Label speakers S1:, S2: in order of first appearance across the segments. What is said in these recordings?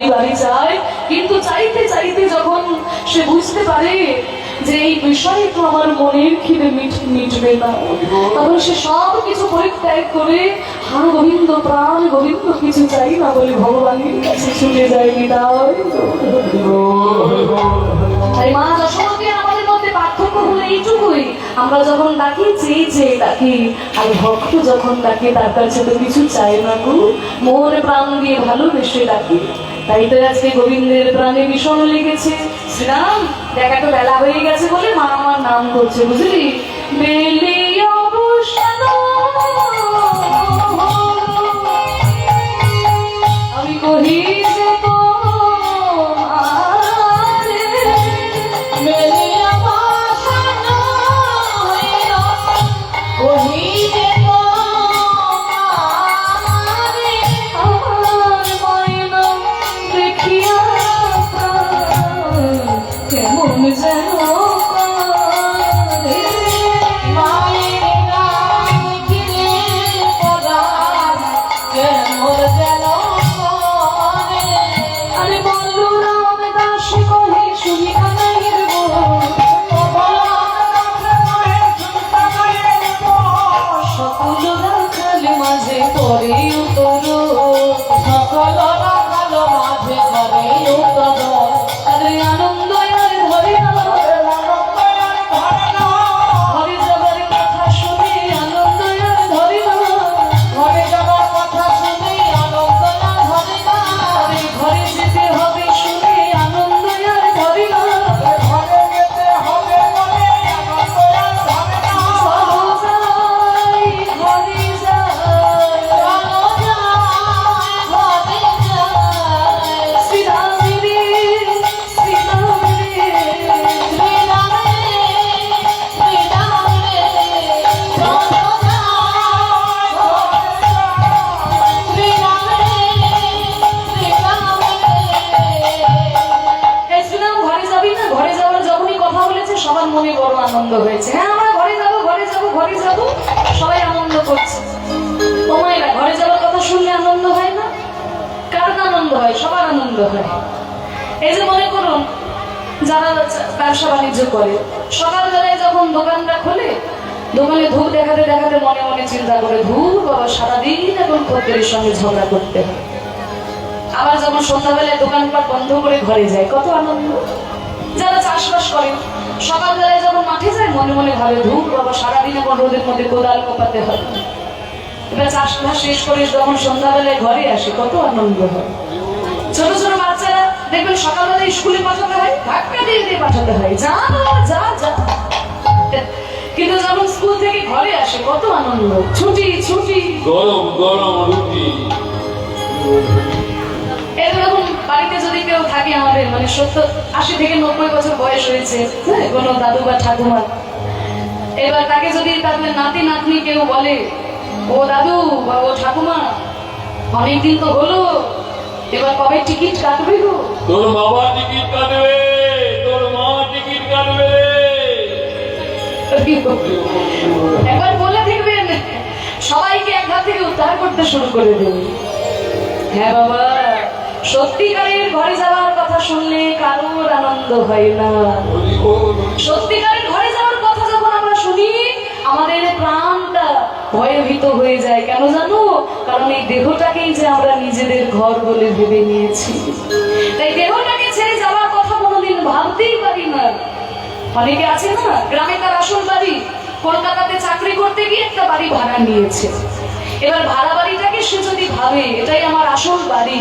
S1: বাড়ি চায়, কিন্তু চাইতে চাইতে যখন সে বুঝতে পারে যে এই বিষয় তো আমার মনের খিদে মিটবে না, তখন সে সব কিছু পরিত্যাগ করে হার গোবিন্দ প্রাণ গোবিন্দ কিছু চাই না বলে ভগবানের কাছে ছুটে যায়। মা যশোমতীর আমাদের মধ্যে পার্থক্য হলো এইটুকুই, আমরা যখন ডাকি চেয়ে চেয়ে ডাকি, আর ভক্ত যখন ডাকে তার কাছে তো কিছু চাই না গো, মন প্রাণ দিয়ে ভালোবেসে ডাকি। তাই তো আজকে গোবিন্দের প্রাণে ভীষণ লেগেছে। শ্রীরাম দেখা তো বেলা হয়ে গেছে বলে মা আমার নাম করছে, বুঝলি? বেলি অবসান আমি কহি যে মনে বড় আনন্দ হয়েছে। হ্যাঁ আমরা ঘরে যাবো ঘরে যাবো ঘরে যাবো, সবাই আনন্দ করছে। ও মায়েরা, ঘরে যাওয়ার কথা শুনলে আনন্দ হয় না? কার আনন্দ হয়? সবার আনন্দ হয়। এই যে মনে করুন যারা ব্যবসা বাণিজ্য করে, সকালবেলায় যখন দোকানটা খোলে, দোকানে ধূপ দেখাতে দেখাতে মনে মনে চিন্তা করে, ধূপ বাবা সারাদিন এখন খদ্দেরের সঙ্গে ঝগড়া করতে হয়। আবার যখন সন্ধ্যাবেলায় দোকানপাট বন্ধ করে ঘরে যায়, কত আনন্দ। যারা চাষবাস করে সকালবেলায় যখন মাঠে যায় মনে মনে ভাবে, ধূপ বাবা সারাদিন এখন রোদের মধ্যে কোদাল কোপাতে হয়। এবার চাষবাস শেষ করে যখন সন্ধ্যাবেলায় ঘরে আসে, কত আনন্দ হয়। ছোট ছোট বাচ্চারা দেখবেন সকালবেলায় স্কুলে পাঠাতে হয়, ধাক্কা দিয়ে দিয়ে পাঠাতে হয়, যা যা যা। কিন্তু যখন স্কুল থেকে ঘরে আসে কত আনন্দ, ছুটি ছুটি,
S2: গরম গরম রুটি।
S1: এরকম বাড়িতে যদি কেউ থাকে আমাদের, মানে 70-80 থেকে 90 বছর বয়স হয়েছে কোনো দাদু বা ঠাকুমা, এবার তাকে যদি তাদের নাতি নাতনি কেউ বলে, ও দাদু বা ও ঠাকুমা অনেকদিন তো হলো, এবার কবে টিকিট কাটবে গো?
S2: তোর বাবা টিকিট কাটবে, তোর মা টিকিট কাটবে।
S1: একবার বলে দেখবেন, সবাইকে এক হাত থেকে উদ্ধার করতে শুরু করে দেবে। হ্যাঁ বাবা, সত্যিকারের ঘরে যাওয়ার কথা শুনলে কারোর আনন্দ হয় না। সত্যিকারের ঘরে যাওয়ার কথা যখন আমরা শুনি, আমাদের প্রাণটা ভয়ভীত হয়ে যায়। কেন জানো? কারণ এই দেহটাকেই যে আমরা নিজেদের ঘর বলে ভেবে নিয়েছি। তাই দেহটাকে ছেড়ে যাওয়ার কথা কোনোদিন ভাবতেই পারি না। অনেকে আছে না, গ্রামে তার আসল বাড়ি, কলকাতাতে চাকরি করতে গিয়ে একটা বাড়ি ভাড়া নিয়েছে। এবার ভাড়া বাড়িটাকে সে যদি ভাবে এটাই আমার আসল বাড়ি,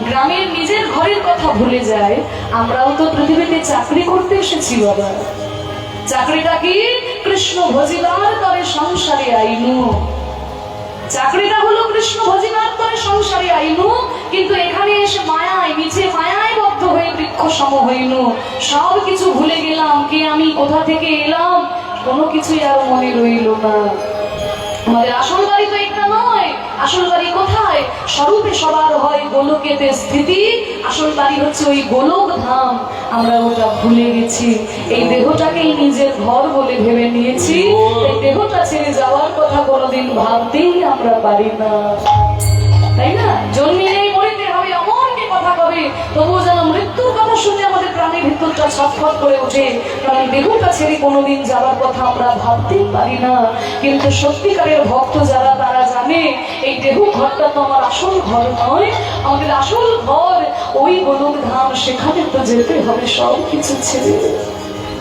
S1: গ্রামের নিজের ঘরের কথা ভুলে যায়, আমরাও তো পৃথিবীতে চাকরি করতে এসেছি বাবা। চাকরিটা কি? কৃষ্ণ ভজিবার করে সংসারে আইনু। চাকরিটা হলো কৃষ্ণ ভজিবার করে সংসারে আইনু, কিন্তু এখানে এসে মায়ায়, নিচে মায়ায় বদ্ধ হয়ে বৃক্ষ সম হইনু। সব কিছু ভুলে গেলাম, কে আমি, কোথা থেকে এলাম, কোনো কিছুই আর মনে রইল না। আমাদের আসল বাড়ি তো একটা নয়। আসল বাড়ি কোথায়? স্বরূপে সবার হয় গোলকেতে স্থিতি। আসল বাড়ি হচ্ছে ওই গোলক ধাম, আমরা ওটা ভুলে গেছি। এই দেহটাকেই নিজের ঘর বলে ভেবে নিয়েছি। এই দেহটা ছেড়ে যাওয়ার কথা কোনোদিন ভাবতেই আমরা পারি না, তাই না? জন্মিলেই মরিতে হবে, অমরকে কথা কবে, তো তবুও যেন মৃত্যুর কথা শুনে আমাদের প্রাণের ভিতরটা ছটফট করে ওঠে, কারণ দেহটা ছেড়ে কোনোদিন যাওয়ার কথা আমরা ভাবতেই পারি না। কিন্তু সত্যিকারের ভক্ত যারা, তারা জানে এই দেহ ঘরটা তো আমার আসল ঘর নয়, আমাদের আসল ঘর ওই গোলক ধাম, সেখানে তো যেতে হবে সব কিছু ছেড়ে।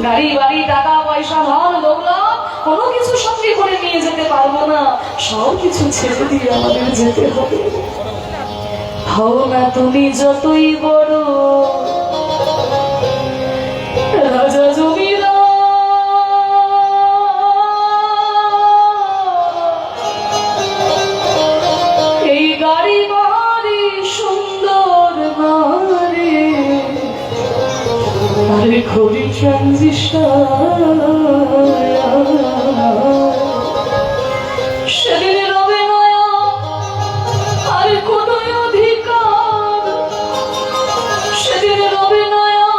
S1: গাড়ি বাড়ি টাকা পয়সা ধন দৌলত কোনো কিছু সঙ্গে করে নিয়ে যেতে পারবো না, সব কিছু ছেড়ে দিয়ে আমাদের যেতে হবে। হও না তুমি যতই বড় রাজা জমিদার, এই গাড়ি বাড়ি সুন্দর নারে, আরে ঘড়ি ট্রানজিশন সেদিন রবে নয়া আর কোন অধিকার, সেদিন রবে নয়া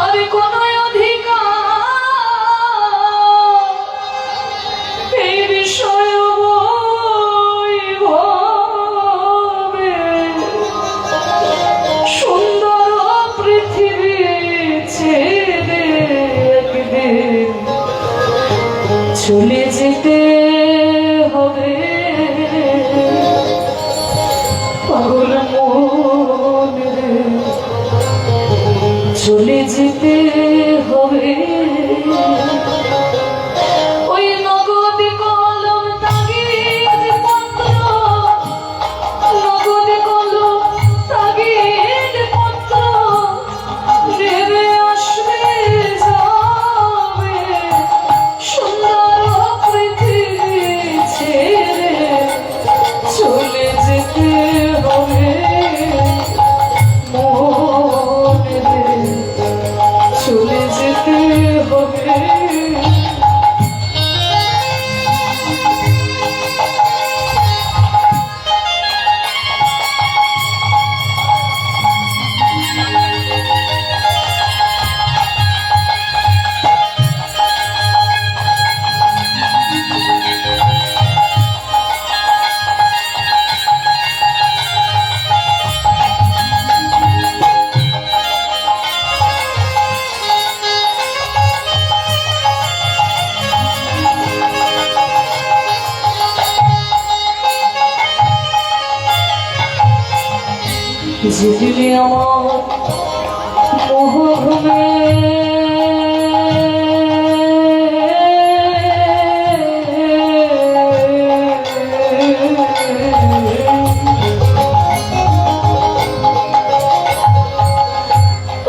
S1: আর কোন অধিকার, এই বিষয় ভাবে সুন্দর পৃথিবী ছেড়ে একদিন চলে যেতে হবে। পাগল মন রে, চলে যেতে হবে। ওই নগদ কলম তাগিদ পত্র, নগদ কলম তাগিদ পত্র নেমে আসবে যাবে, সুন্দর পৃথিবী ছেড়ে চলে যেতে হবে। মন রে, চলে যেতে হবে। যেদিনে আমার মোহ ঘুমে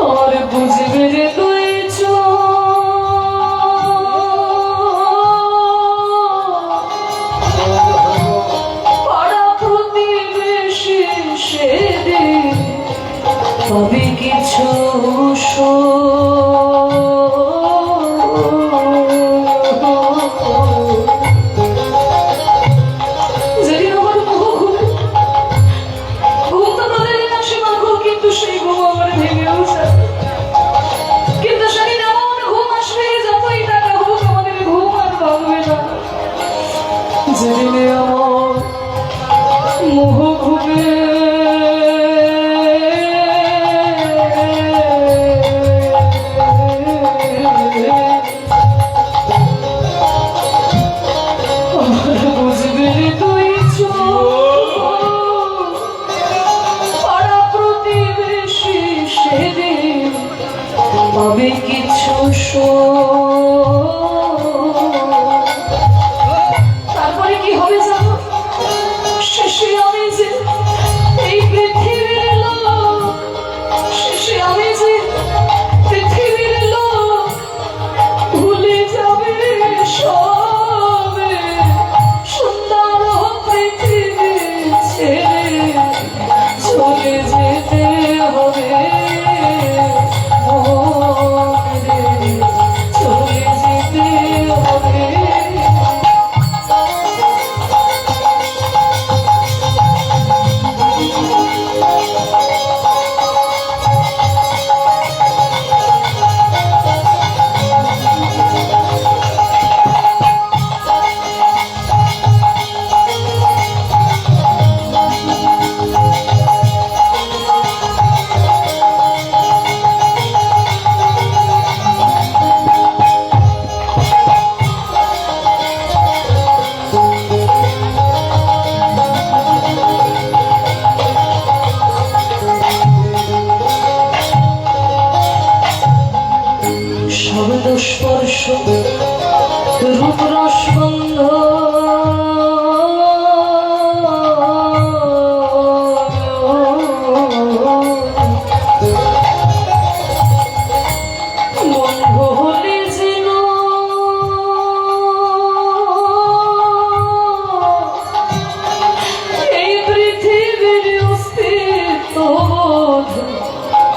S1: আর বুঝবে রে তুই পাড়া প্রতিবেশী সেদিন তবে কিছু যেদিন আমার মুখ ঘুম, ঘুম তো প্রতিদিন আসে মা ঘুম, কিন্তু সেই ঘুম আমার ভেঙেও যায়। কিন্তু সেদিন এমন ঘুম আসবে, যতই টাকা হোক আমাদের ঘুম আর ভাঙবে না। যেদিনে আমার মুখ ঘুমে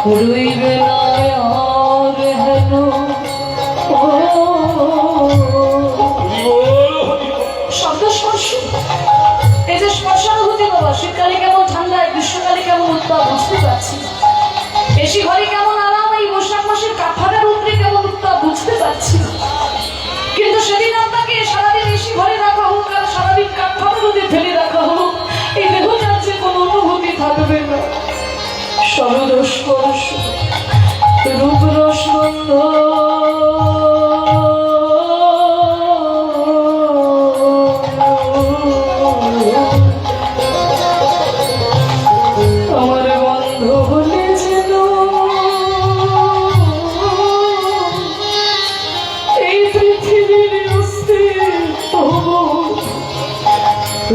S1: রইবে না আর হেন শব্দ স্পর্শ, এই যে স্পর্শানুভূতি বাবা, শীতকালে কেমন ঠান্ডা, গ্রীষ্মকালে কেমন উত্তাপ বুঝতে পারছি, এসি ঘরে কেমন আরাম, এই বৈশাখ মাসের কাঠাটার উপরে কেমন উত্তাপ বুঝতে পারছি। কিন্তু সেদিন আপনাকে সারাদিন এসি ঘরে রাখা হোক আর সারাদিন কাঠাটার রোদে ফেলে রাখা হোক, এই দেহটার যে কোনো অনুভূতি থাকবে না। শরদ স্পর্শ রূপ রসগন্ধ আমার বন্ধ হলে যেন এই পৃথিবীর অস্তিত্ব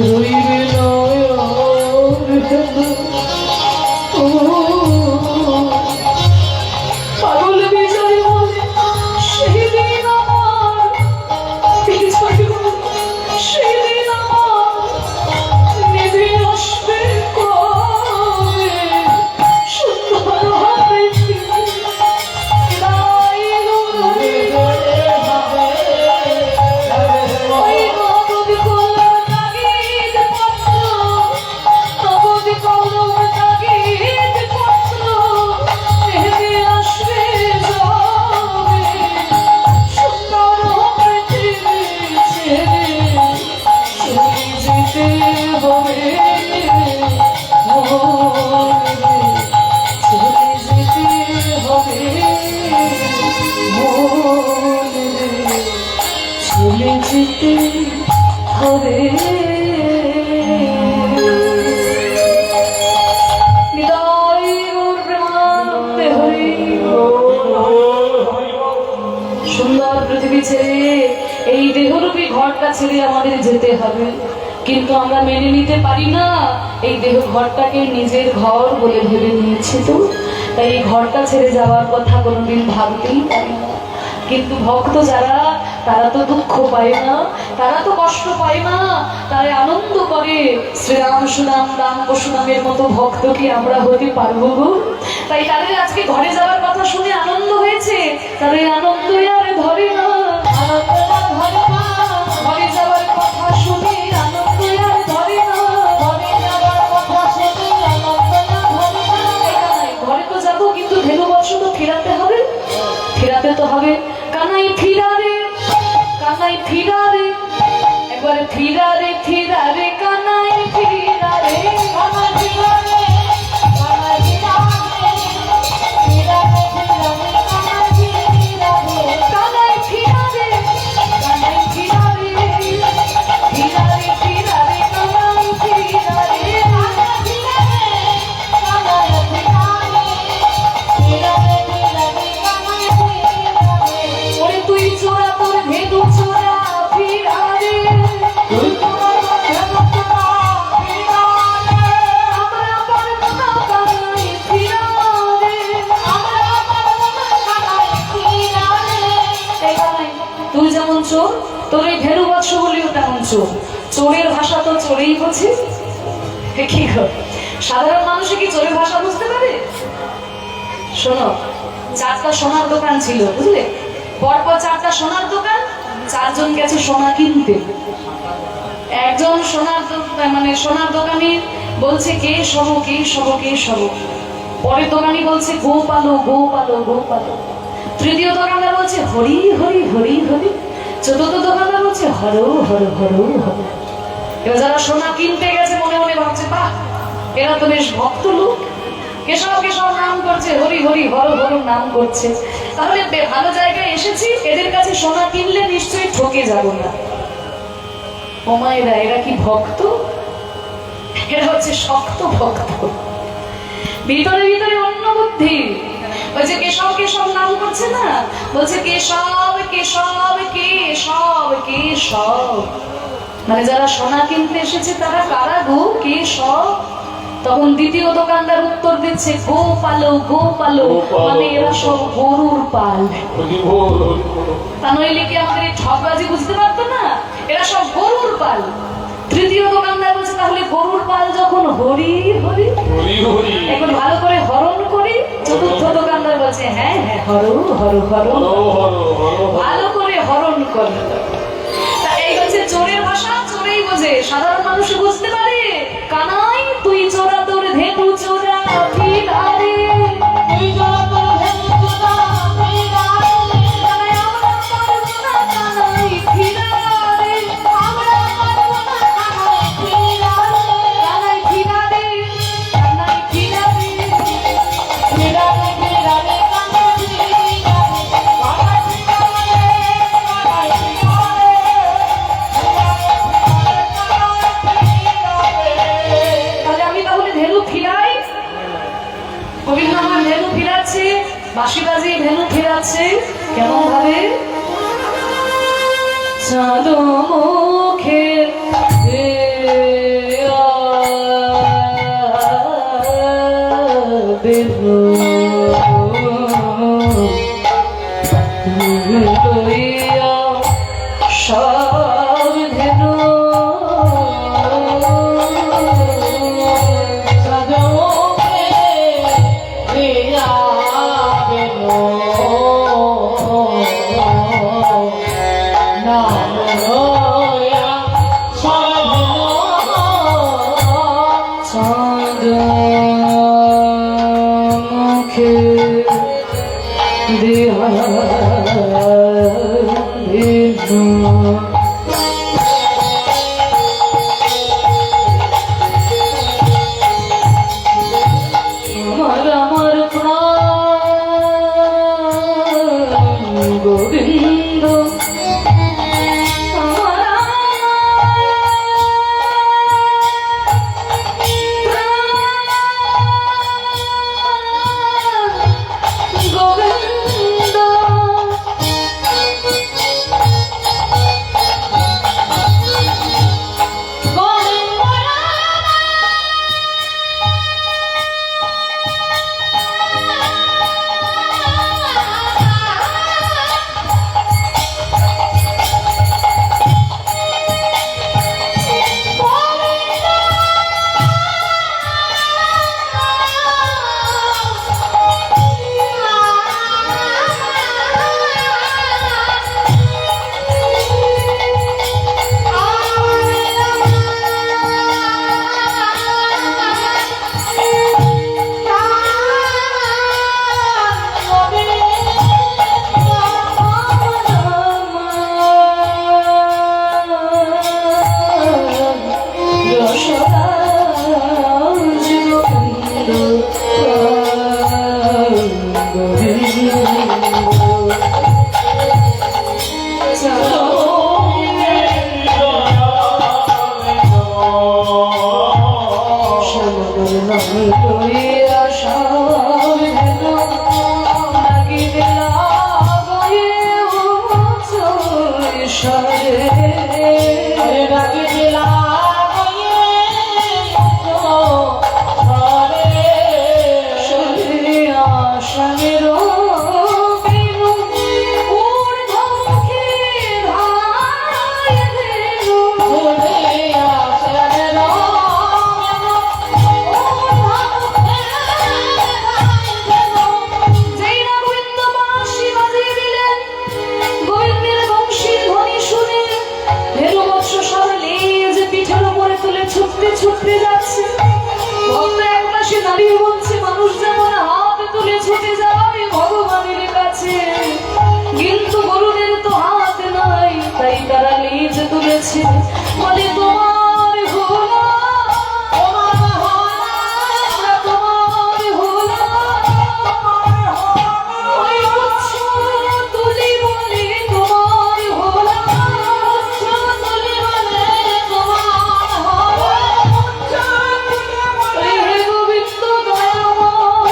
S1: রইবে পাগল বিজয় বলে সেদিন আমার বিজয় বলে সেদিন আমার নেমে আসবে কবে সুন্দর হবে সুন্দর পৃথিবী ছেড়ে এই দেহরূপী ঘরটা ছেড়ে আমাদের যেতে হবে, কিন্তু আমরা মেনে নিতে পারি না। এই দেহ ঘরটাকে নিজের ঘর বলে ভেবে নিয়েছি, তো তাই এই ঘরটা ছেড়ে যাওয়ার কথা কোনোদিন ভাবতেই পারি না। কিন্তু ভক্ত যারা, তারা তো দুঃখ পায় না, তারা তো কষ্ট পায় না, তারা আনন্দ করে। শ্রীরাম সুনাম রাম পশুরামের মতো ভক্ত কি আমরা হতে পারবো গো? তাই তাদের আজকে ঘরে যাওয়ার কথা শুনে আনন্দ হয়েছে, তাদের আনন্দ আর ধরে না, ঘরে যাওয়ার কথা শুনে আনন্দ আর ধরে না, ঘরে তো যাবো কিন্তু ধেনু বৎস তো ফেরাতে হবে, ফেরাতে তো হবে। কানাই ফিরারে, কানাই ফিরারে, একবারে ফিরারে ফিরারে কানাই ফিরারে, কানাই ফিরারে, কানাই ফিরারে, কানাই ফিরারে, কানাই ফিরারে, ফিরারে ফিরারে কানাই ফিরারে, কানাই ফিরারে, কানাই ফিরারে, ফিরারে ফিরারে কানাই ফিরারে। ওরে তুই চোরা তোর ভেদু চোরা ফিরারে, তুই তোর ভেদু চোরা ফিরারে, আমরা পারবো না কানাই ফিরারে, আমরা পারবো না কানাই ফিরারে। এই কানাই, তুই যেমন চোর, তোর এই ভেনু বৎস বলিও তেমন চোর। চোরের ভাষা তো চোরেই বোঝে। কি গো, সাধারণ মানুষে কি চোরের ভাষা বুঝতে পারে? শোনো, 4টা সোনার দোকান ছিল, বুঝলে? পরপর 4টা সোনার দোকান, 4 জন গেছে সোনা কিনতে। একজন সোনার দোকানি বলছে কে সব, কে সব, কে সব। পরের দোকানি বলছে গো পালো, গো পালো, গো পালো। তৃতীয় দোকানদার বলছে হরি হরি হরি হরি। চতুর্থ দোকানদার বলছে হর হর হর হর। এবার যারা সোনা কিনতে গেছে মনে মনে ভাবছে বাহ, এরা তো বেশ ভক্ত লোক, কেশব কেশব নাম করছে, হরি হরি হর হর নাম করছে, তাহলে ভালো জায়গায় এসেছি, এদের কাছে সোনা কিনলে নিশ্চয়ই ঠকে যাব না। ও মায়েরা, এরা কি ভক্ত? এরা হচ্ছে শক্ত ভক্ত, ভিতরে ভিতরে অন্য বুদ্ধি। ওই যে কেশব কেশব নাম করছে না, বলছে কেশব কেশব কেশব কেশব, মানে যারা সোনা কিনতে এসেছে তারা কারা গো? কেশব। তখন দ্বিতীয় দোকানদার উত্তর দিচ্ছে গো পালো, গো পালো, মানে এরা সব গরুর পাল। তা নইলে কি আমাদের এই ঠকবাজি বুঝতে পারতো না? এরা সব গরুর পাল। তৃতীয় দোকানদার বলছে তাহলে গরুর পাল যখন হরি হরি, এখন ভালো করে হরণ করি। চতুর্থ হর হর হর
S2: হর হর হর হর।
S1: ভালো করে হরণ করে। তা এই হচ্ছে চোরের ভাষা, চোরেই বোঝে, সাধারণ মানুষ বুঝতে পারে। কানাই তুই চোরা তোর ধেনু চোরা ফিরারে, তুই চোরা তোর ধেনু চোরা ফিরারে, কানাই আমরা পারবো না কানাই ফিরারে, আমরা পারবো না কানাই ফিরারে, কানাই ফিরারে, কানাই ফিরারে, ফিরারে ফিরারে কানাই ফিরারে, কানাই তাহলে আমি তাহলে ধেনু ফিরাই। গোবিন্দ আমার ধেনু ফিরাচ্ছে, বাঁশি বাজিয়ে ধেনু ফিরাচ্ছে। কেমন ভাবে? চাঁদ মুখে সব ধেনু আমার প্রাণ গোবিন্দ গোবিন্দ ছুটতে যাচ্ছে। ভক্ত এক পাশে দাঁড়িয়ে বলছে, মানুষ যেমন হাত তুলে ছুটে যায় ভগবানের কাছে, কিন্তু গরুদের তো হাত নাই, তাই তারা লেজ তুলেছে। বলে তোমার ভোলা, তোমার ভোলা, তোমার ভোলা, ওই উচ্চ তুলি বলে তোমার ভোলা, উচ্চ তুলি বলে তোমার ভোলা। হে গোবিন্দ দয়াময়,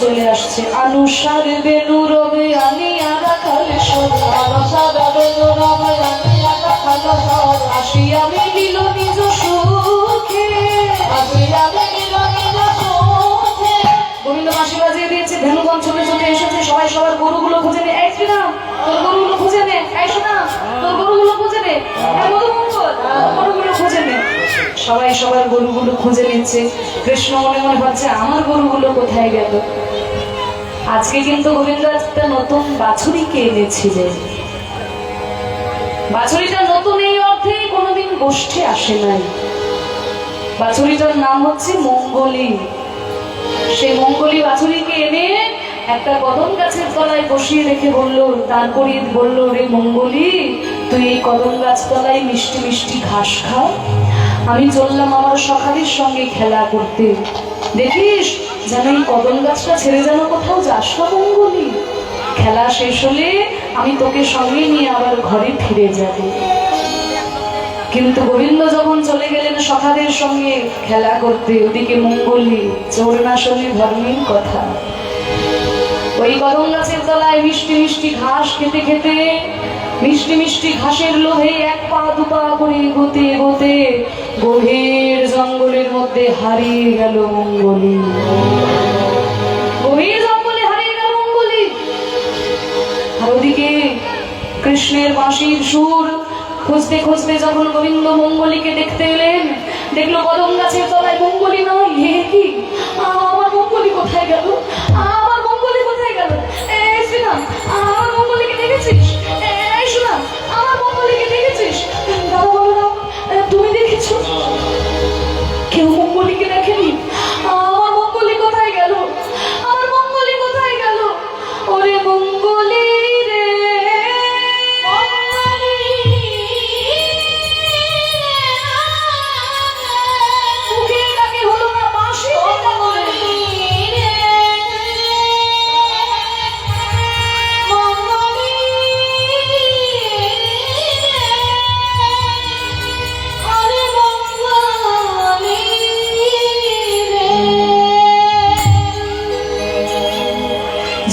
S1: চলে আসছে। আনুসার বেনু রবে আনিয়া রাখালে সব মিলিল নিজ সুখে, আসিয়া মিলিল নিজ সুখে। গোবিন্দ বাঁশি বাজিয়ে দিয়েছে, ধেনুগণ ছুটে ছুটে এসেছে, সবাই সবার গরুগুলো খুঁজে নে। এই না তোর গরুগুলো খুঁজে নে, এই শোনা তোর গরুগুলো খুঁজে নে, মধুমঙ্গল গরুগুলো খুঁজে নে। সবাই সবার গরুগুলো খুঁজে নিচ্ছে। কৃষ্ণ মনে মনে ভাবছে আমার গরুগুলো কোথায় গেল। আজকে কিন্তু গোবিন্দ একটা নতুন বাছুরিকে এনেছিলেন। বাছুরিটা নতুন এই অর্থে কোনোদিন গোষ্ঠী আসে নাই। বাছুরিটার নাম হচ্ছে মঙ্গলী। সেই মঙ্গলী বাছুরিকে এনে একটা কদম গাছের তলায় বসিয়ে রেখে বললো, তারপরে বললো, রে মঙ্গলী, তুই এই কদম গাছ তলায় মিষ্টি মিষ্টি ঘাস খা, আমি চললাম আমার সখাদের সঙ্গে খেলা করতে। দেখিস যেন এই কদম গাছটা ছেড়ে যেন কোথাও যাস না মঙ্গলী। খেলা শেষ হলে আমি তোকে সঙ্গে নিয়ে আবার ঘরে ফিরে যাব। কিন্তু গোবিন্দ যখন চলে গেলেন সখাদের সঙ্গে খেলা করতে, ওদিকে মঙ্গলী চোর না শোনে ধর্মের কথা। ওই কদম গাছের তলায় মিষ্টি মিষ্টি ঘাস খেতে খেতে, মিষ্টি মিষ্টি ঘাসের লোভে এক পা দুপা করে এগোতে এগোতে গভীর জঙ্গলের মধ্যে হারিয়ে গেল মঙ্গলী। গভীর জঙ্গলে হারিয়ে গেল মঙ্গলী। আর ওদিকে কৃষ্ণের বাঁশির সুর খুঁজতে খুঁজতে যখন গোবিন্দ মঙ্গলীকে দেখতে এলেন, দেখলো কদম গাছের তলায় মঙ্গলী নয়। হে কি, আমার মঙ্গলী কোথায় গেল, আমার মঙ্গলী কোথায় গেল? এই শোনা, আমার মঙ্গলীকে দেখেছিস? এই শোনা, আমার মঙ্গলীকে দেখেছিস? দাদা বলরাম, তুমি দেখেছো? কেউ মঙ্গলীকে দেখেনি। আমার মঙ্গলী কোথায় গেল, আমার মঙ্গলী কোথায় গেল? ওরে মঙ্গলী রে, মুখে ডাকে হলো না, বাঁশি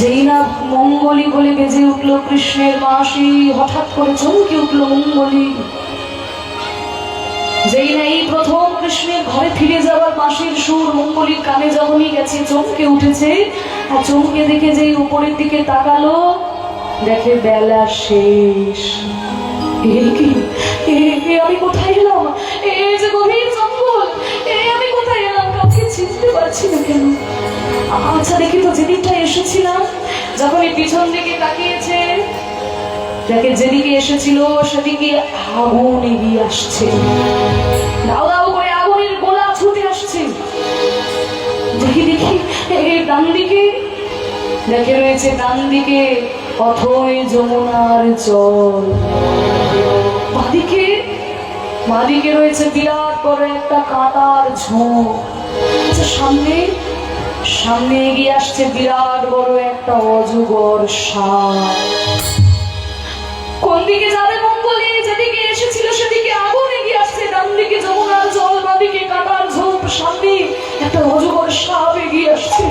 S1: যেই না মঙ্গলী বলে বেজে উঠলো কৃষ্ণের বাঁশি, হঠাৎ করে চমকে উঠলো মঙ্গলী। যেই না এই প্রথম কৃষ্ণের ঘরে ফিরে যাওয়ার বাঁশির সুর মঙ্গলীর কানে যখনই গেছে, চমকে উঠেছে। আর চমকে দেখে যেই উপরের দিকে তাকালো, দেখে বেলা শেষ। আমি কোথায় এলাম? এই যে গভীর জঙ্গল, আমি কোথায় এলাম? কাউকে চিনতে পারছি না কেন? আচ্ছা দেখি তো, যেদিকটা এসেছিলাম, যখন এই পিছন দিকে তাকিয়েছে, দেখে যেদিকে এসেছিল সেদিকে আগুন এগিয়ে আসছে। দাও দাও করে আগুনের গোলা ছুটে আসছে। দেখি দেখি এই ডান দিকে, দেখে রয়েছে ডান দিকে অথই যমুনার জল। বাদিকে রয়েছে বিরাট বড় একটা কাঁটার ঝোঁক। আচ্ছা সামনে এগিয়ে আসছে বিরাট বড় একটা অজগর সাপ। কোন দিকে যাবে মঙ্গলী? যেদিকে এসেছিল সেদিকে আগুন এগিয়ে আসছে, ডান দিকে যমুনার জল, বাদিকে কাঁটার ঝোপ, সামনে একটা অজগর সাপ এগিয়ে আসছে।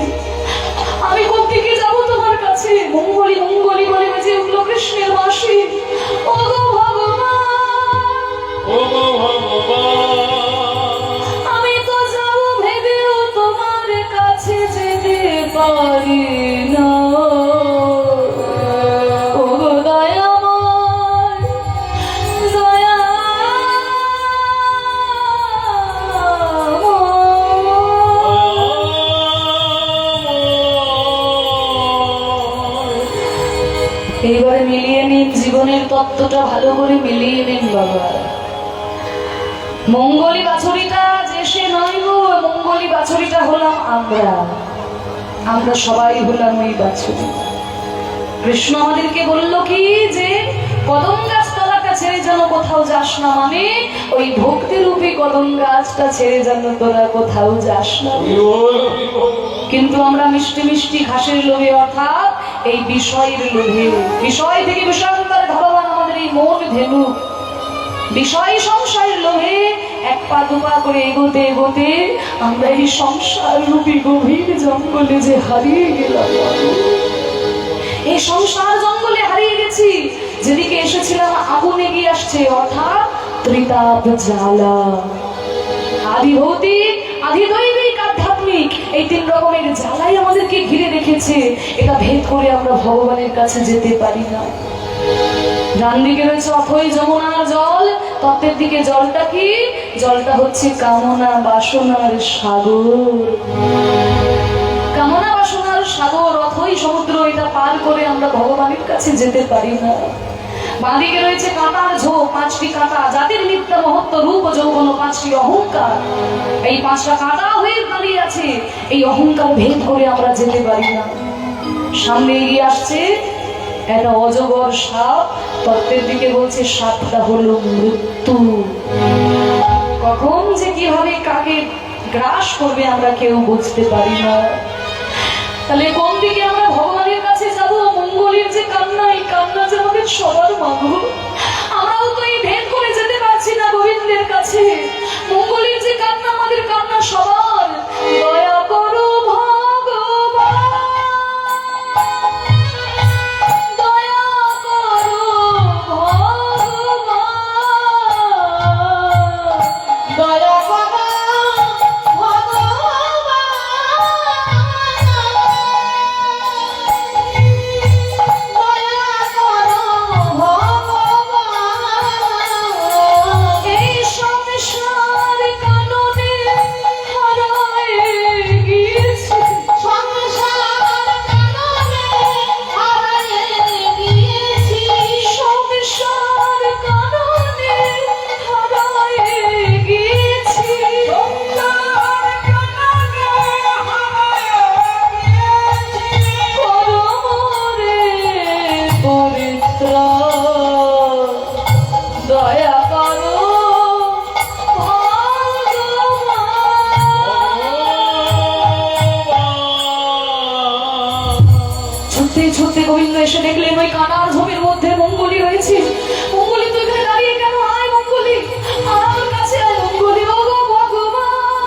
S1: আমি কোন দিকে যাবো তোমার কাছে? মঙ্গলী মঙ্গলী বলে বেজে উঠলো কৃষ্ণের বাঁশি। ওগো ভগবান,
S2: ওগো ভগবান,
S1: আমি তো যাবো ভেবেও তোমার কাছে যেতে পারি না। ওগো দয়াময়, এইবারে মিলিয়ে নিন, জীবনের তত্ত্বটা ভালো করে মিলিয়ে নিন বাবা। মঙ্গলী বাছুরিটা যে সে নয় গো, মঙ্গলী বাছুরিটা হলাম আমরা সবাই হলাম ওই বাছুরি। কৃষ্ণ আমাদেরকে বললো কি, যে কদম গাছ তলাটা ছেড়ে যেন কোথাও যাস না, মানে ওই ভক্তি রূপী কদম গাছটা ছেড়ে যেন তোরা কোথাও যাস না। কিন্তু আমরা মিষ্টি মিষ্টি ঘাসের লোভে, অর্থাৎ এই বিষয়ের লোভে, বিষয় থেকে বিষয়ান্তরে ধাবমান আমাদের এই মন ধেনু, বিষয় সংশয়ের লোভে এক পা দুপা করে এগোতে এগোতে আমরা এই সংসার রূপী গভীর জঙ্গলে যে হারিয়ে গেলাম। এই সংসার জঙ্গলে হারিয়ে গেছি। যেদিকে এসেছিলাম আগুন এগিয়ে আসছে, অর্থাৎ ত্রিতাপ জ্বালা। আদি ভৌতিক, আদি দৈবিক, আধ্যাত্মিক, এই তিন রকমের জ্বালাই আমাদেরকে ঘিরে রেখেছে। এটা ভেদ করে আমরা ভগবানের কাছে যেতে পারি না। ডান দিকে রয়েছে অথই যমুনার জল, তত্ত্বের দিকে জলটা কি? জলটা হচ্ছে কামনা বাসনার সাগর। কামনা বাসনার সাগর, অথই সমুদ্র, এটা পার করে আমরা ভগবানের কাছে যেতে পারি না। বাঁদিকে রয়েছে কাঁটার ঝোপ, পাঁচটি কাঁটা, জাতির মিথ্যা মহত্ব রূপ যৌবন, পাঁচটি অহংকার। এই পাঁচটা কাঁটা হয়ে দাঁড়িয়ে আছে, এই অহংকার ভেদ করে আমরা যেতে পারি না। সামনে এগিয়ে আসছে একটা অজগর সাপ, তত্ত্বের দিকে বলছে সাপটা হলো মৃত্যু। কখন যে কিভাবে কাকে গ্রাস করবে আমরা কেউ বুঝতে পারি না। তাহলে কোন দিকে আমরা ভগবানের কাছে যাব? মঙ্গলের যে কান্না, এই কান্না যে আমাদের সবার মাগো। আমরাও তো এই ভেদ করে যেতে পারছি না গোবিন্দের কাছে। মঙ্গলের যে কান্না, আমাদের কান্না সবার। দয়া করো ভগবান, দয়া করো ভগবান, দয়া করো গোবিন্দ এসে দেখলেন ওই কাঁটার ঝোপের মধ্যে মঙ্গলি রয়েছে। মঙ্গলি, তুই এখানে দাঁড়িয়ে কেন? আয় মঙ্গলি, আমার কাছে আয় মঙ্গলি। ও গো ভগবান,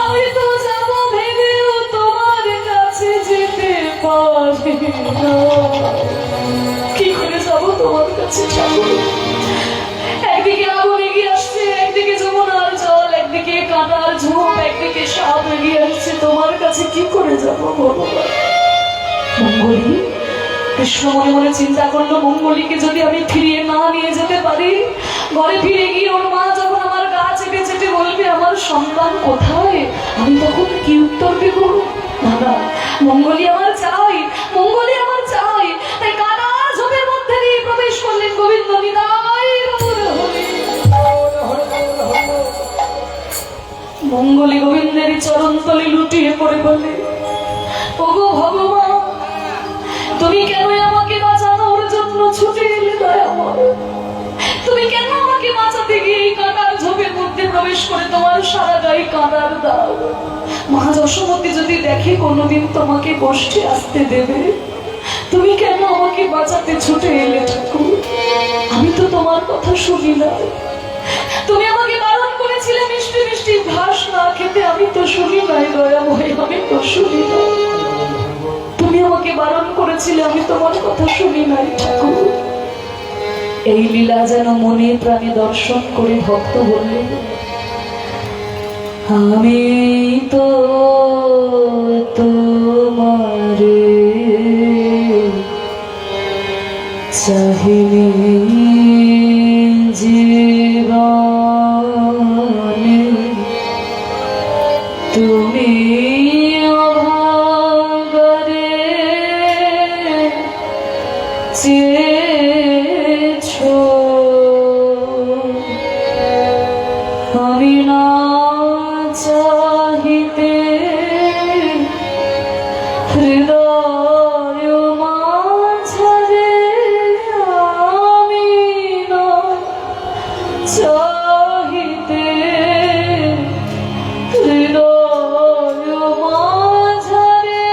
S1: আমি তো যাবো ভেবেও তোমার কাছে যেতে পারি না। কি করে যাবো তোমার কাছে? একদিকে আগুন এগিয়ে আসছে, একদিকে যমুনার জল, একদিকে কাঁটার ঝোপ, একদিকে সাপ এগিয়ে আসছে। তোমার কাছে কি করে যাবো ভগবান? মঙ্গলি, কৃষ্ণ মনে মনে চিন্তা করলো, মঙ্গলিকে যদি আমি ফিরিয়ে না নিয়ে যেতে পারি, ঘরে ফিরে গিয়ে ওর মা যখন আমার গা চেপে চেপে বলবে আমার সন্তান কোথায়, আমি তখন কি উত্তর দেব? না, মঙ্গলি আমার চাই, মঙ্গলি আমার চাই। তাই কাঁটার ঝোপের মধ্যে দিয়ে প্রবেশ করলেন গোবিন্দ। নিতাই গৌর হরি। মঙ্গলি গোবিন্দের চরণতলে লুটিয়ে পড়ে বলে, ওগো ভগবান, তুমি কেন আমাকে বাঁচানোর জন্য ছুটে এলে দয়াময়? তুমি কেন আমাকে বাঁচাতে গিয়ে এই কাঁটার ঝোপের মধ্যে প্রবেশ করে তোমার সারা গায়ে কাঁটার দাও? মা যশোমতী যদি দেখে কোনোদিন তোমাকে গোষ্ঠী আসতে দেবে? তুমি কেন আমাকে বাঁচাতে ছুটে এলে ঠাকুর? আমি তো তোমার কথা শুনি না। তুমি আমাকে বারণ করেছিলে মিষ্টি মিষ্টি ঘাস না খেতে, আমি তো শুনি নাই দয়াময়, আমি তো শুনি না। তুমি আমাকে বারণ করেছিলে, আমি তোমার কথা শুনি নাই ঠাকুর। এই লীলা যেন মনে প্রাণে দর্শন করে ভক্ত বললেন, আমি তো তোমারে চাহিনি জীবনে, তুমি চেয়েছো আমি না চাহিতে, হৃদয় মাঝারে আমি না চাহিতে, হৃদয় মাঝারে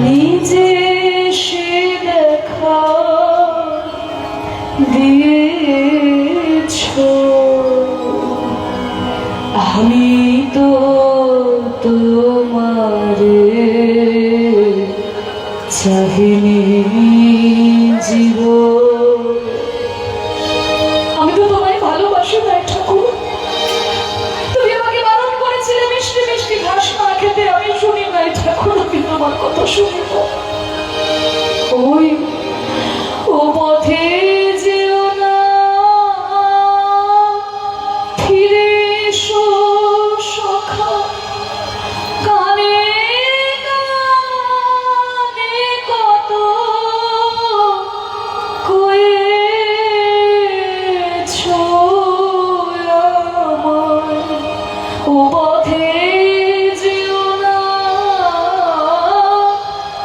S1: নিজে দিয়েছো। আমি তো তোমারে চাহিনি জীবন। কথা শুনে না। ওই ও পথে যেও না, ফিরে এসো সখা, কানে কানে কত কয়েছো আমায়। ও পথে যেও না,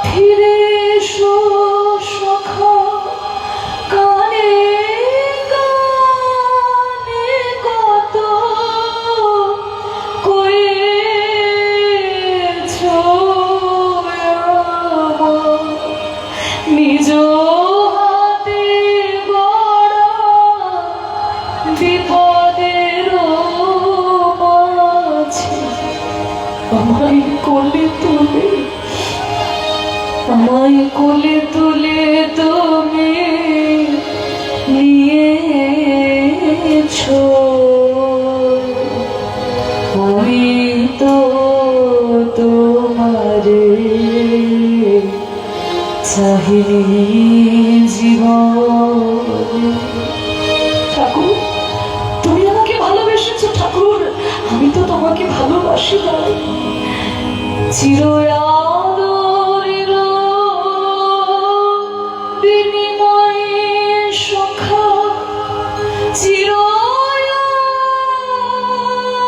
S1: ফিরে এসো সখা, কানে কানে কত কয়েছো আমায়। নিজ হাতে গড়া বিপদের মাঝে আমায় কোলে তুলে, আমায় কোলে তুলে তুমি নিয়েছো। আমি তো তোমারে চাহিনি জীবনে। ঠাকুর, তুমি আমাকে ভালোবেসেছো ঠাকুর, আমি তো তোমাকে ভালোবাসি না। চির আদরের বিনিময়ে সখা, চির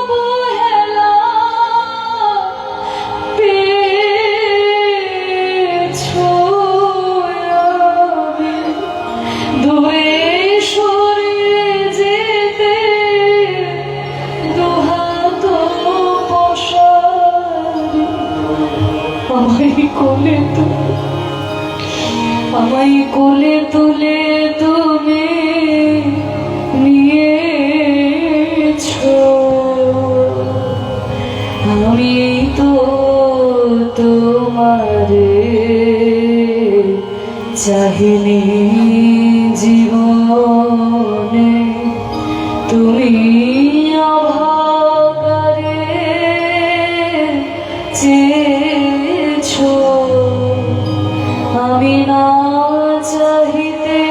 S1: অবহেলা পেয়েছো আমি। দূরে সরে যেতে দুহাত প্রসারে আমায় কোলে তুলে, আমায় কোলে তুলে তুমি নিয়েছো। আমি তো তোমারে চাহিনি জীবনে, তুমি অভাগারে চেয়েছো। আমি না চাহিতে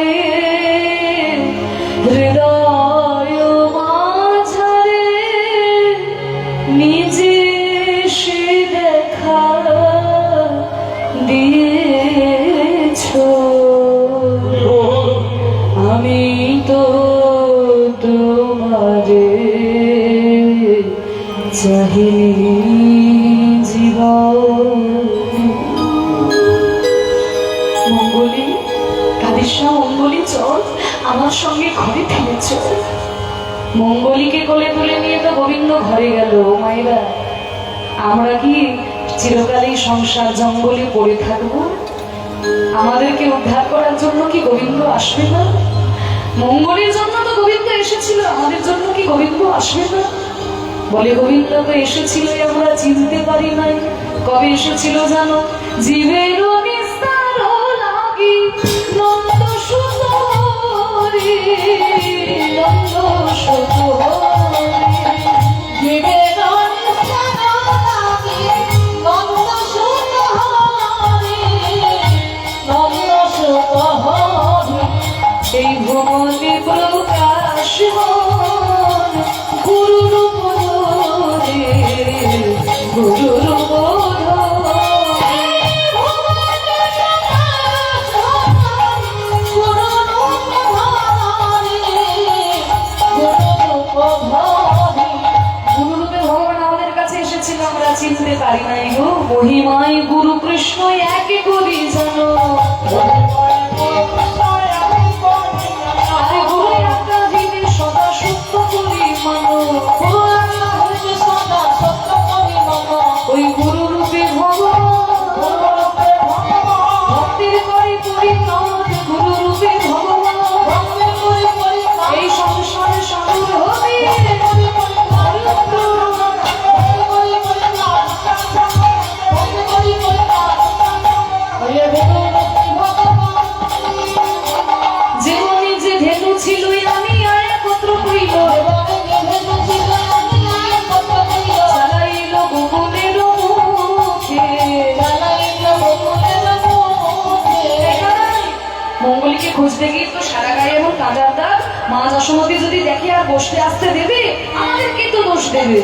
S1: হৃদয় মাঝারে নিজে সে দেখা দিয়েছো। আমি তো তোমারে চাহিনি জীবনে। মঙ্গলী, কাঁদিস না মঙ্গলী, চল আমার সঙ্গে ঘরে ফিরে চল। মঙ্গলীকে কোলে তুলে নিয়ে তো গোবিন্দ ঘরে গেল। মায়েরা, আমরা কি চিরকালই সংসার জঙ্গলে পড়ে থাকবো? আমাদেরকে উদ্ধার করার জন্য কি গোবিন্দ আসবে না? মঙ্গলের জন্য তো গোবিন্দ এসেছিল, আমাদের জন্য কি গোবিন্দ আসবে না? বলে গোবিন্দ তো এসেছিল, আমরা চিনতে পারি নাই। কবে এসেছিল জানো? জীবের নিস্তার লাগি নন্দ সুত হরি, নন্দ সুত হরি। জীবের নিস্তার লাগি নন্দ সুত হরি, নন্দ সুত হরি। এই ভুবনে প্রকাশ হন গুরুর পদে, গুরুর চিনতে পারি নাই গো। মহিমায় গুরু কৃষ্ণ একে করি জানো। আরে গুরু একাধিকে সদা সত্য করি মানো। ওই গুরু রূপে ভগবান ভক্তির করে পরিণত, গুরু রূপে ভগবান এই সংসারে সাগর হবে। খুঁজতে গিয়ে তো সারা গায়ে এমন কাঁটার দাগ। মা যশোমতী যদি দেখে আর বসতে আসতে দেবে, আমাদের কিন্তু দোষ দেবে।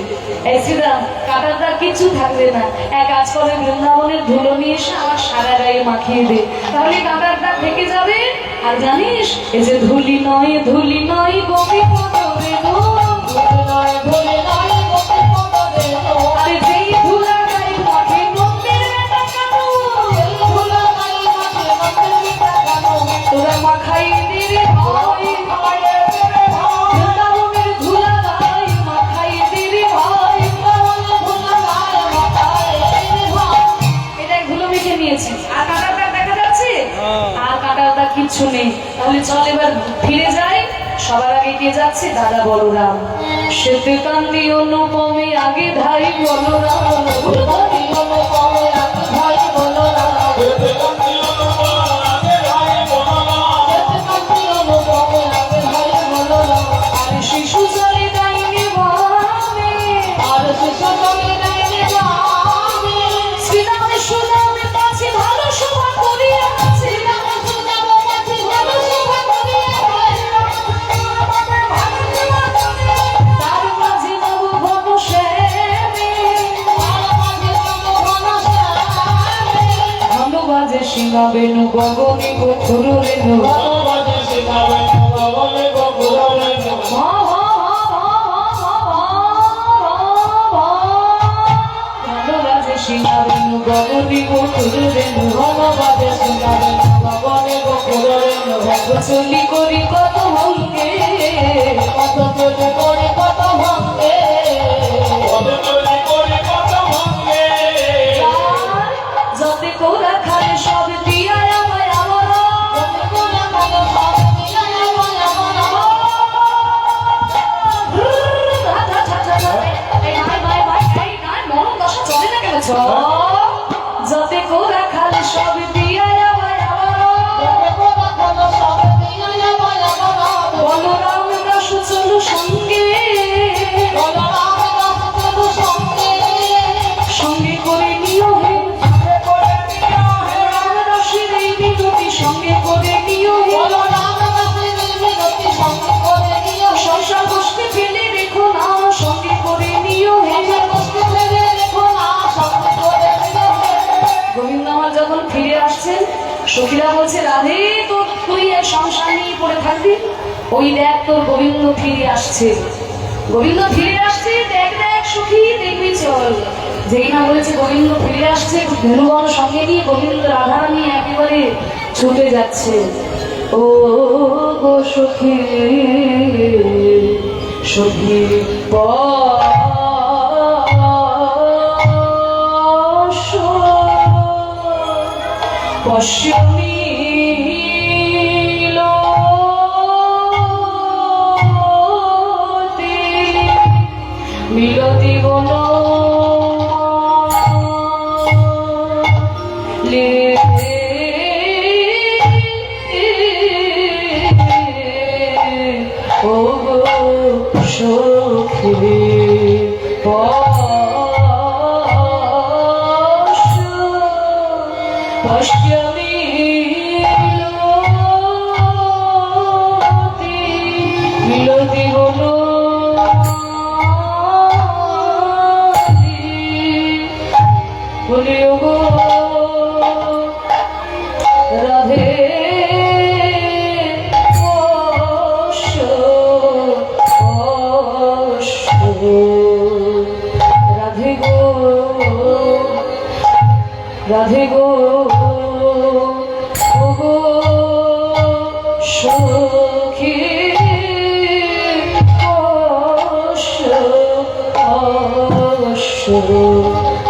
S1: এই শ্রীরাম, কাঁটার দাগ কিচ্ছু থাকবে না। এক কাজ করে, বৃন্দাবনের ধুলো নিয়ে এসে আমার সারা গায়ে মাখিয়ে দে, তাহলে কাঁটার দাগ থেকে যাবে। আর জানিস, এই যে ধুলি নয় গোপী পদরে গো, আরে যেই ধুলা গায়ে মাখে নন্দের বেটা কানু, তোরা মাখাই দিবি ভাই, বৃন্দাবনের ধুলা গায়ে মাখাই দিবি ভাই। এটা ধুলো মেখে নিয়েছি, আর কাঁটার দাগ দেখা যাচ্ছে? আর কাঁটার দাগ কিচ্ছু নেই। তাহলে চল এবার ফিরে যাই। সবার আগে কে যাচ্ছে? দাদা বলরাম। শ্বেত কান্তি অনুপমে আগে ধাই বলরাম, আর শিশু জলে ডাইনে বামে, শ্রীরামে সুদামে পাছে ভালো শোভা করিয়াছে, তার মাঝে নব ঘন শ্যামে, ঘন বাজে সিংহা বেণু গগনে গোখর রেণু, ঘন বাজে সিংহা বেণু গগনে গোখর রেণু, চলি করি কত ভঙ্গে, যতে কোরা খালে সব দিয়া আমায় আমার, যতে কোরা খালে সব দিয়া আমায় আমার, বলরাম দাস চলো সঙ্গে, সঙ্গে করে নিও হে রাম দাসের এই বিনতি, সঙ্গে করে নিও হে, সংসার গোষ্ঠী ফেলে রেখো না, সঙ্গে করে নিও হে। গোবিন্দ আমার যখন ফিরে আসছেন, সখীরা বলছে, রাধে তোর তুই এক সংসার নিয়ে পড়ে থাকবি, ওই দেখ তোর গোবিন্দ ফিরে আসছে, গোবিন্দ ফিরে আসছে, দেখ দেখ সখী, দেখবি চল। যেই না বলেছে গোবিন্দ ফিরে আসছে, ধনুবন সঙ্গে নিয়ে গোবিন্দ রাধা নিয়ে একেবারে ছুটে যাচ্ছে। ও গো সখী, সখী পশ্যমি মিলতি বন ও সখী পশ্যমি মিলতি বন বলে ও গো রাধে রাধে গো, রাধে গো, ও গো সখী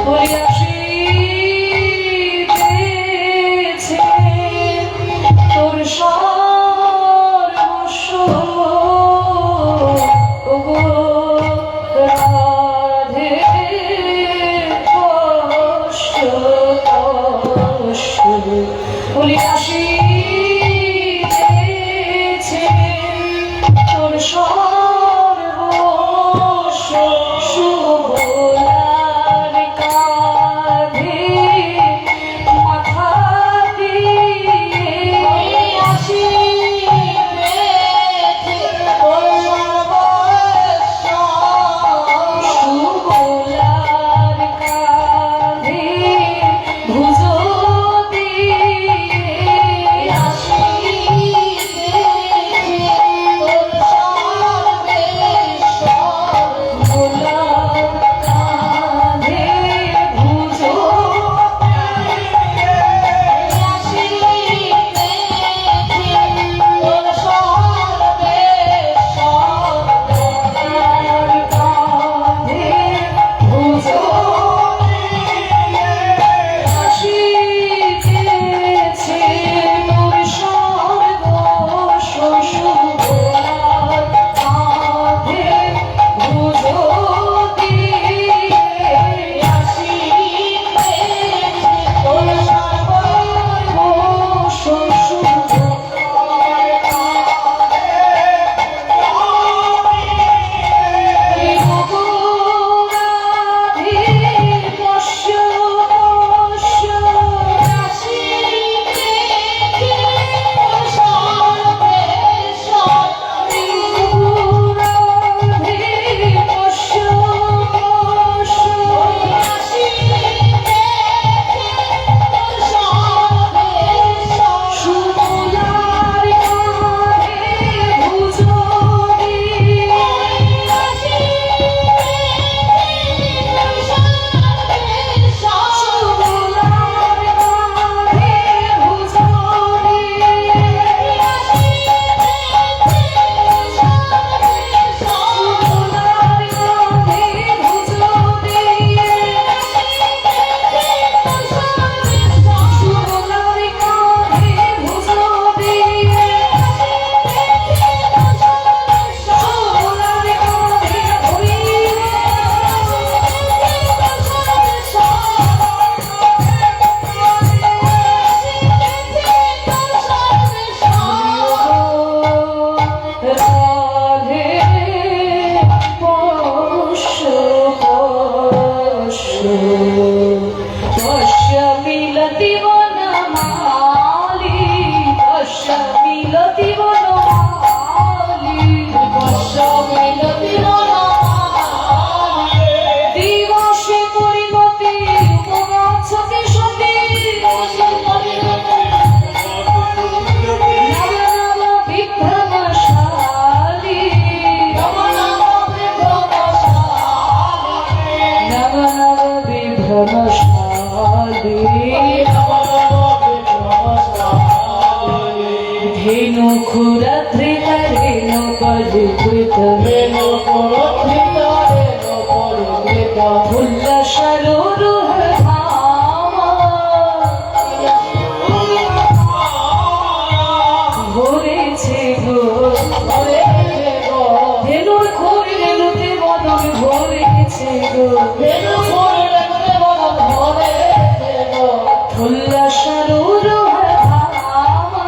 S1: বলিয়াছি তোর সর্বস্ব, ও গো রাধে বলিয়াছি তোর সর্বস্ব, শুভলার কাঁধে মাথা দিয়ে আসি। মিলতি বনমালী
S3: মিলতি বনমালী
S1: দিবসে পরিণতি উপগাছকে সতী নব নব বিভ্রমশালী নব নব বিভ্রমশালী ধেনু খুরাধৃত রেণু পরিবৃত উল্লাসরোরুহ ধামা ভরেছে গো ধেনুর খোর রেণুতে বদন ভরেছে গো উল্লাসরোরুহ ধামা